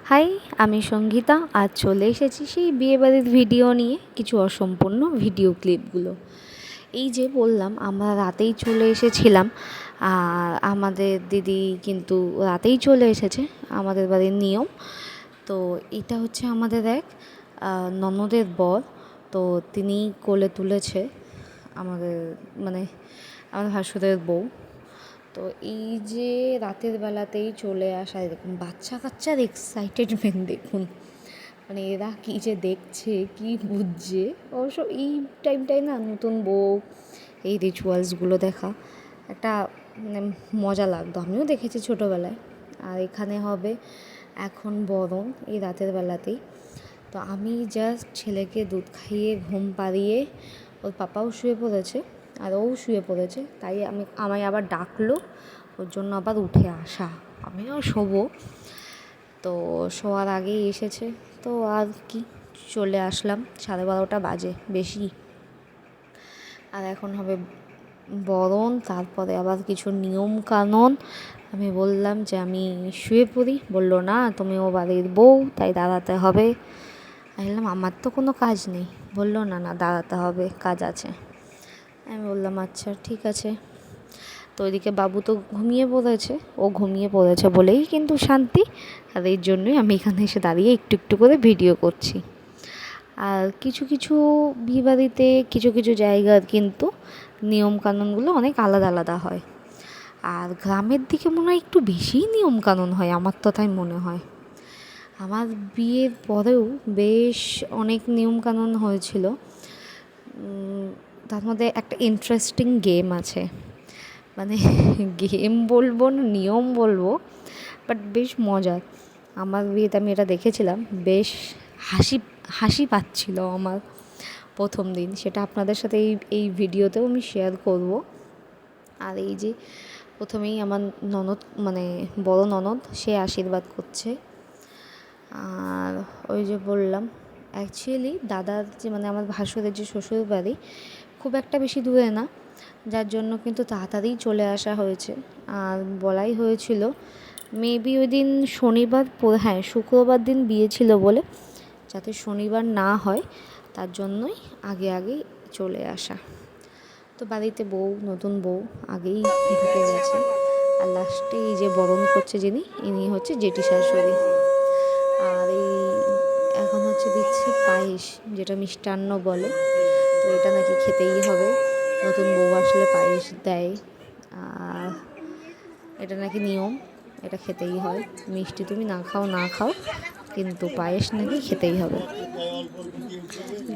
High, আমি সঙ্গীতা। আজ চলে এসেছি সেই বিয়েবাড়ির ভিডিও নিয়ে, কিছু অসম্পূর্ণ ভিডিও ক্লিপগুলো। এই যে বললাম আমরা রাতেই চলে এসেছিলাম, আর আমাদের দিদি কিন্তু রাতেই চলে এসেছে, আমাদের বাড়ির নিয়ম। তো এটা হচ্ছে আমাদের এক ননদের বর। তো তিনি কোলে তুলেছে আমাদের আমার ভাসুরের বউ। তো এই যে রাতের বেলাতেই চলে আসা, এরকম বাচ্চা কাচ্চার এক্সাইটেডমেন্ট দেখুন, এরা কী যে দেখছে, কি বুঝছে। অবশ্য এই টাইমটাই না নতুন বউ এই রিচুয়ালসগুলো দেখা একটা মজা লাগতো, আমিও দেখেছি ছোটোবেলায়। আর এখানে হবে এখন বরণ এই রাতের বেলাতেই। তো আমি জাস্ট ছেলেকে দুধ খাইয়ে ঘুম পাড়িয়ে, ওর পাপাও শুয়ে পড়েছে আর ও শুয়ে পড়েছে, তাই আমায় আবার ডাকলো, ওর জন্য আবার উঠে আসা, আমিও শোবো। তো শোয়ার আগেই এসেছে, তো আর কি, চলে আসলাম। 12:30 বাজে বেশি। আর এখন হবে বরণ, তারপরে আবার কিছু নিয়ম কানুন। আমি বললাম যে আমি শুয়ে পড়ি, বললো না তুমি ও বাড়ির বউ, তাই দাঁড়াতে হবে। আমি বললাম আমার তো কোনো কাজ নেই, বললো না না দাঁড়াতে হবে, কাজ আছে। আমি বললাম আচ্ছা ঠিক আছে। তো ওইদিকে বাবু তো ঘুমিয়ে পড়েছে, ও ঘুমিয়ে পড়েছে বলেই কিন্তু শান্তি, আর এর জন্যই আমি এখানে এসে দাঁড়িয়ে একটু একটু করে ভিডিও করছি। আর কিছু কিছু বিয়েবাড়িতে কিছু কিছু জায়গার কিন্তু নিয়মকানুনগুলো অনেক আলাদা আলাদা হয়, আর গ্রামের দিকে মনে হয় একটু বেশিই নিয়মকানুন হয়, আমার তো তাই মনে হয়। আমার বিয়ের পরেও বেশ অনেক নিয়মকানুন হয়েছিল। তার মধ্যে একটা ইন্টারেস্টিং গেম আছে, গেম বলবো না নিয়ম বলবো, বাট বেশ মজার। আমার বিয়েতে আমি এটা দেখেছিলাম, বেশ হাসি পাচ্ছিল আমার প্রথম দিন, সেটা আপনাদের সাথে এই ভিডিওতেও আমি শেয়ার করব। আর এই যে প্রথমেই আমার ননদ বড় ননদ, সে আশীর্বাদ করছে। আর ওই যে বললাম, অ্যাকচুয়ালি দাদার যে আমার ভাসুরের যে শ্বশুর বাড়ি খুব একটা বেশি দূরে না, যার জন্য কিন্তু তাড়াতাড়ি চলে আসা হয়েছে। আর বলাই হয়েছিল মেবি ওই দিন শুক্রবার দিন বিয়ে ছিল বলে, যাতে শনিবার না হয় তার জন্যই আগে চলে আসা। তো বাড়িতে নতুন বউ আগেই ঢুকে গেছে। আর লাস্টে এই যে বরণ করছে ইনি হচ্ছে জেঠি শাশুড়ি। আর এখন হচ্ছে দিচ্ছে পায়েস, যেটা মিষ্টান্ন বলে। তো এটা নাকি খেতেই হবে, নতুন বউ আসলে পায়েস দেয়, আর এটা নাকি নিয়ম, এটা খেতেই হয়। মিষ্টি তুমি না খাও, কিন্তু পায়েস নাকি খেতেই হবে।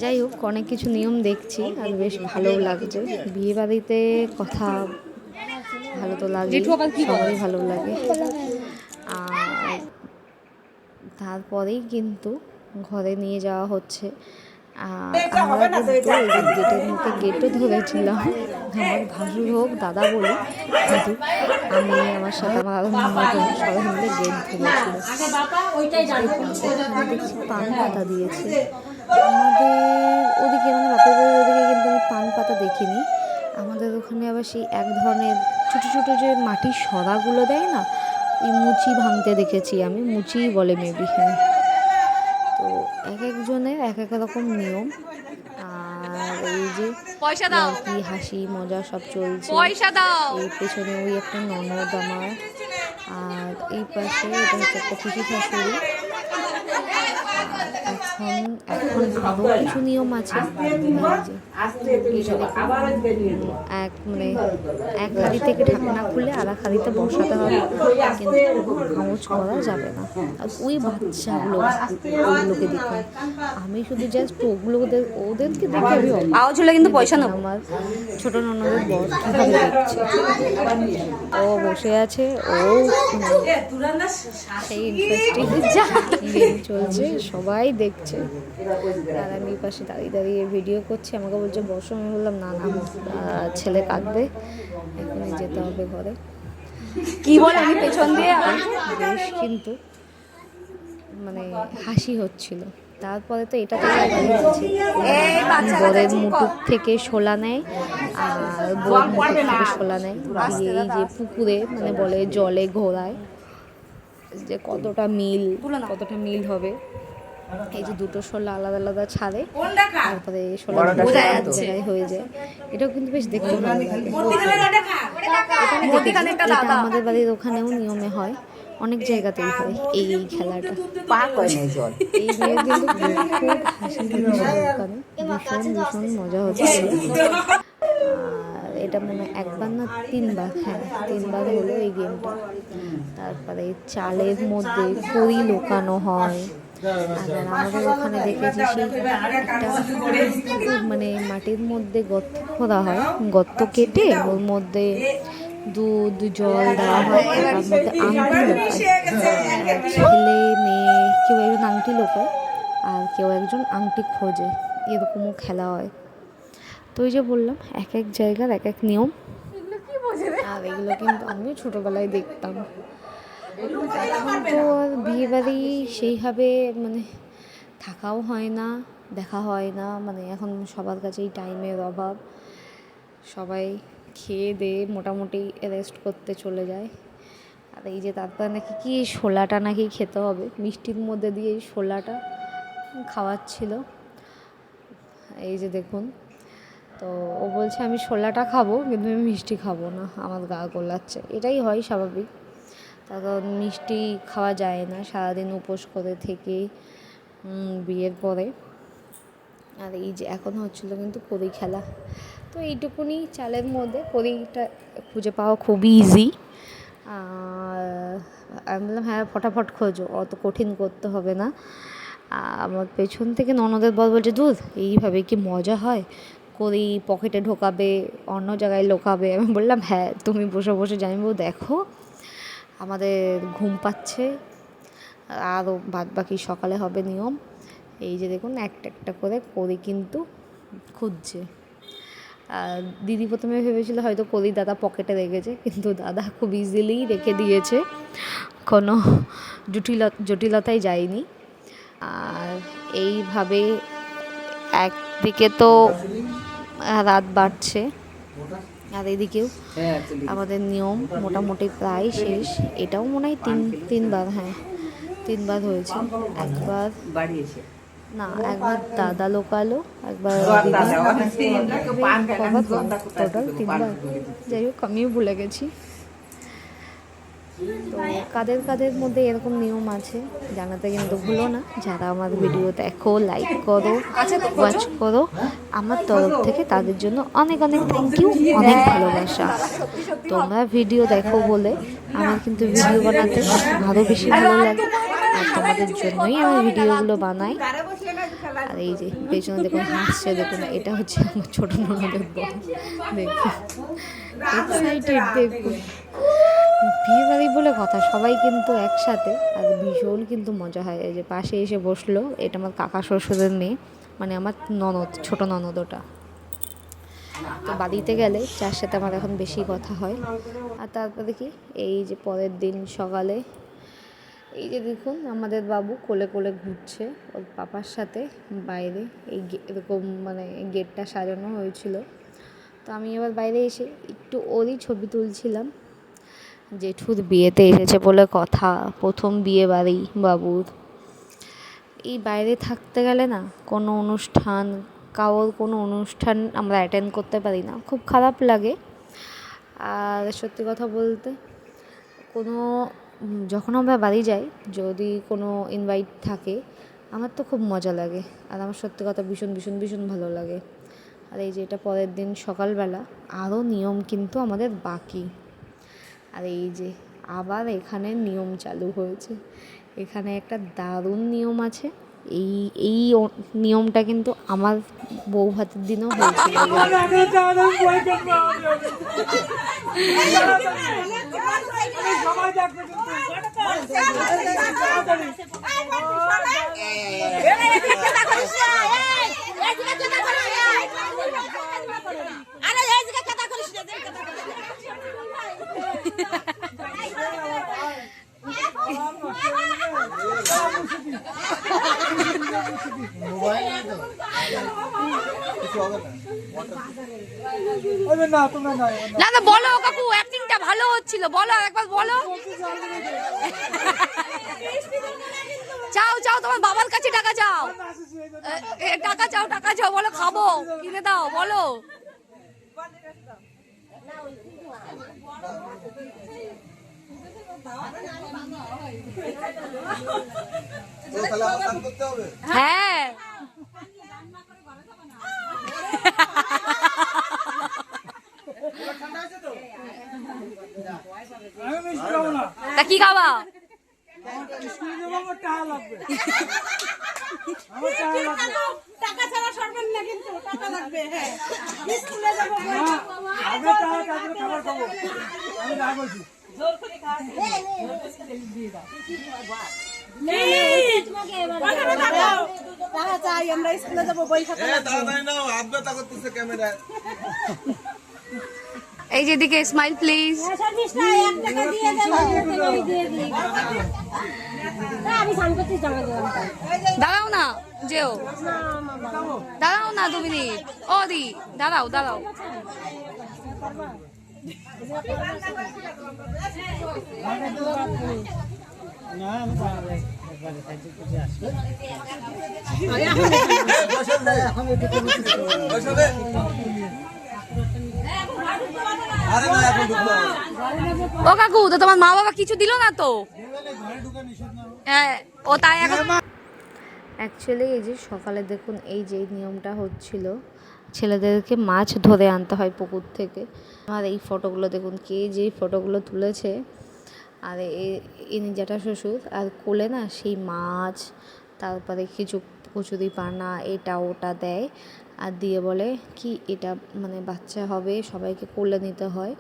যাই হোক, অনেক কিছু নিয়ম দেখছি আর বেশ ভালোও লাগছে। বিয়ে বাড়িতে কথা ভালো তো লাগে, সবারই ভালো লাগে। আর তারপরেই কিন্তু ঘরে নিয়ে যাওয়া হচ্ছে। আমরা কিন্তু গেটের মুখে গেটও ধরেছিলাম, আমার ভাসুর হোক দাদা বলি, কিন্তু আমি আমার সাথে আমার আরও ননদ সবাই মিলে গেট ধরেছিল। দেখছি পান পাতা দিয়েছে আমাদের ওদিকে, বাপের বাড়ির ওদিকে কিন্তু আমি পান পাতা দেখিনি। আমাদের ওখানে আবার সেই এক ধরনের ছোটো ছোটো যে মাটির সরাগুলো দেয় না, এই মুচি ভাঙতে দেখেছি আমি, মুচিই বলে মেবি। হ্যাঁ, তো এক একজনের এক এক রকম নিয়ম। আর এই যে কি হাসি মজা সব চলছে, এই পেছনে ওই একটা ননদ আমার, আর এই পাশে এটা হচ্ছে একটা পিসি শাশুড়ি। এখন আরও কিছু নিয়ম আছে। এক হাঁড়ি থেকে ঢাকনা খুলে আর এক হাঁড়িতে বসাতে হবে, কিন্তু আওয়াজ করা যাবে না। আর ওই বাচ্চাগুলোকে দেখুন, আমি শুধু জাস্ট ওদেরকে দেখে আওয়াজ হলে কিন্তু পয়সা নেব। আমার ছোট ননদের বর কীভাবে দেখছে, ও বসে আছে, ও সেই ইন্টারেস্টিং গেম চলছে, সবাই দেখছে। আর আমি পাশে দাঁড়িয়ে ভিডিও করছি, আমাকে বলছে বসো। আমি বললাম না ছেলে কাঁদবে, এখনই যেতে হবে ঘরে। কি বলে আমি পেছন দিয়ে বেশ কিন্তু হাসি হচ্ছিল। তারপরে তো এটা তো বরের মুটুক থেকে শোলা নেয়, আর বউর মুটুক থেকে শোলা নেয় দিয়ে এই যে পুকুরে বলে জলে ঘোরায়। যে কতটা মিল হবে। এই যে দুটো শোলা আলাদা আলাদা ছাড়ে, তারপরে শোলা জায়গায় হয়ে যায়। এটাও কিন্তু বেশ দেখতে ভালো লাগে। এটা আমাদের বাড়ির ওখানেও নিয়মে হয়, অনেক জায়গাতেই হয় এই খেলাটা। এই নিয়ে কিন্তু খুব হাসি হচ্ছিল ওখানে, ভীষণ মজা হচ্ছিল। আর এটা মনে হয় একবার না 3বার, হ্যাঁ 3বার হলো এই গেমটা। তারপরে চালের মধ্যে কড়ি লুকানো হয়। আর আমাদের ওখানে দেখেছি সেই একটা মানে মাটির মধ্যে গর্ত খোঁড়া হয়, গর্ত কেটে ওর মধ্যে দুধ জল দেওয়া হয়, তার মধ্যে আংটি লোকায়, ছেলে মেয়ে কেউ একজন আংটি লোকায় আর কেউ একজন আংটি খোঁজে, এরকমও খেলা হয়। তো ওই যে বললাম এক এক জায়গার এক এক নিয়ম, আর এগুলো কিন্তু আমিও ছোটোবেলায় দেখতাম। এখন তো আর বিয়েবাড়ি সেইভাবে মানে থাকাও হয় না, দেখা হয় না, মানে এখন সবার কাছেই টাইমের অভাব, সবাই খেয়ে দিয়ে মোটামুটি রেস্ট করতে চলে যায়। আর এই যে তারপর নাকি কি শোলাটা নাকি খেতে হবে, মিষ্টির মধ্যে দিয়ে এই শোলাটা খাওয়াচ্ছিল, এই যে দেখুন। তো ও বলছে আমি শোলাটা খাবো কিন্তু আমি মিষ্টি খাবো না, আমার গা গোলাচ্ছে। এটাই হয় স্বাভাবিক, তার কারণ মিষ্টি খাওয়া যায় না সারাদিন উপোস করে থেকে বিয়ের পরে। আর এই যে এখন হচ্ছিলো কিন্তু কড়ি খেলা। তো এইটুকুনি চালের মধ্যে কড়িটা খুঁজে পাওয়া খুবই ইজি। আমি বললাম হ্যাঁ ফটাফট খোঁজো, অত কঠিন করতে হবে না। আমার পেছন থেকে ননদের বল বলছে দুধ এইভাবে কি মজা হয়, কড়ি পকেটে ঢোকাবে, অন্য জায়গায় লোকাবে। আমি বললাম হ্যাঁ তুমি বসে বসে জানবো, দেখো আমাদের ঘুম পাচ্ছে, আরও বাদ বাকি সকালে হবে নিয়ম। এই যে দেখুন একটা একটা করে কড়ি কিন্তু খুঁজছে। দিদি প্রথমে ভেবেছিল হয়তো কড়ি দাদা পকেটে রেখেছে, কিন্তু দাদা খুব ইজিলি রেখে দিয়েছে, কোনো জটিলতাই যায়নি। আর এইভাবে একদিকে তো রাত বাড়ছে, আর এদিকেও আমাদের নিয়ম মোটামুটি প্রায় শেষ। এটাও মনে হয় তিনবার, হ্যাঁ 3বার হয়েছে। একবার দাদা লোকালো, একবার টোটাল 3বার। যাই হোক আমিও ভুলে গেছি। তো কাদের মধ্যে এরকম নিয়ম আছে জানাতে কিন্তু ভুলো না। যারা আমার ভিডিও দেখো, লাইক করো, ওয়াচ করো, আমার তরফ থেকে তাদের জন্য অনেক অনেক থ্যাংক ইউ, অনেক ভালোবাসা। তোমরা ভিডিও দেখো বলে আমার কিন্তু ভিডিও বানাতে আরও বেশি ভালো লাগে, আর তোমাদের জন্যই আমি ভিডিওগুলো বানাই। আর এই যে পেছনে দেখুন হাসছে, দেখুন এটা হচ্ছে আমার ছোটো ননদের বল, দেখুন এক্সাইটেড, দেখুন বিয়ে বাড়ি বলে কথা, সবাই কিন্তু একসাথে, আর ভীষণ কিন্তু মজা হয়। এই যে পাশে এসে বসলো, এটা আমার কাকা শ্বশুরের মেয়ে, মানে আমার ননদ, ছোটো ননদ ওটা। তো বাড়িতে গেলে যার সাথে আমার এখন বেশি কথা হয়। আর তারপরে কি এই যে পরের দিন সকালে এই যে দেখুন আমাদের বাবু কোলে কোলে ঘুরছে ওর পাপার সাথে বাইরে, এই এরকম মানে গেটটা সাজানো হয়েছিল। তো আমি এবার বাইরে এসে একটু ওরই ছবি তুলছিলাম। জেঠুর বিয়েতে এসেছে বলে কথা, প্রথম বিয়ে বাড়ি বাবুর। এই বাইরে থাকতে গেলে না কোনো অনুষ্ঠান, কারোর কোনো অনুষ্ঠান আমরা অ্যাটেন্ড করতে পারি না, খুব খারাপ লাগে। আর সত্যি কথা বলতে যখন আমরা বাড়ি যাই, যদি কোনো ইনভাইট থাকে, আমার তো খুব মজা লাগে, আর আমার সত্যি কথা ভীষণ ভালো লাগে। আর এই যে এটা পরের দিন সকালবেলা, আরও নিয়ম কিন্তু আমাদের বাকি। আর এই যে আবার এখানে নিয়ম চালু হয়েছে, এখানে একটা দারুণ নিয়ম আছে। এই নিয়মটা কিন্তু আমার বউ ভাতের দিনেও হয়েছিল। না না বলো কাকু, অ্যাক্টিংটা ভালো হচ্ছিল, বলো একবার বলো। চাও চাও, তোমার বাবার কাছে টাকা চাও, টাকা চাও, টাকা চাও, বলো খাবো, কিনে দাও, বলো। হ্যাঁ তা কি খাবা? টাকা ছাড়া সরবেন না, কিন্তু টাকা লাগবে। হ্যাঁ, স্কুলে যাবো, খাবার খাবো, আমি না বলছি জোর করে টাকা চাই, আমরা স্কুলে যাবো, বই খাতা। এই যেদিকে স্মাইল প্লিজ। দাঁড়াও না যেও, দাঁড়াও না 2 মিনিট। ও দি দাঁড়াও দাঁড়াও। ও কাকু, তো তোমার মা বাবা কিছু দিল না তো? হ্যাঁ, ও তাই এখন অ্যাকচুয়ালি এই যে সকালে দেখুন এই যে নিয়মটা হচ্ছিল, ছেলেদেরকে মাছ ধরে আনতে হয় পুকুর থেকে। আর এই ফটোগুলো দেখুন, কে যে ফটোগুলো তুলেছে, আর ইনি জ্যাঠা শ্বশুর, আর কোলে না সেই মাছ, তারপরে কিছু কচুরি পানা, এটা ওটা দেয়, আর দিয়ে বলে কি এটা মানে বাচ্চা হবে, সবাইকে কোলে নিতে হয়।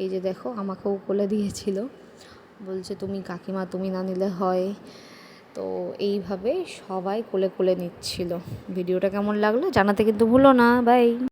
এই যে দেখো আমাকেও কোলে দিয়েছিল, বলছে তুমি কাকিমা, তুমি না নিলে হয়। তো এইভাবে সবাই কোলে কোলে নিচ্ছিল। ভিডিওটা কেমন লাগলো জানাতে কিন্তু ভুলো না। বাই।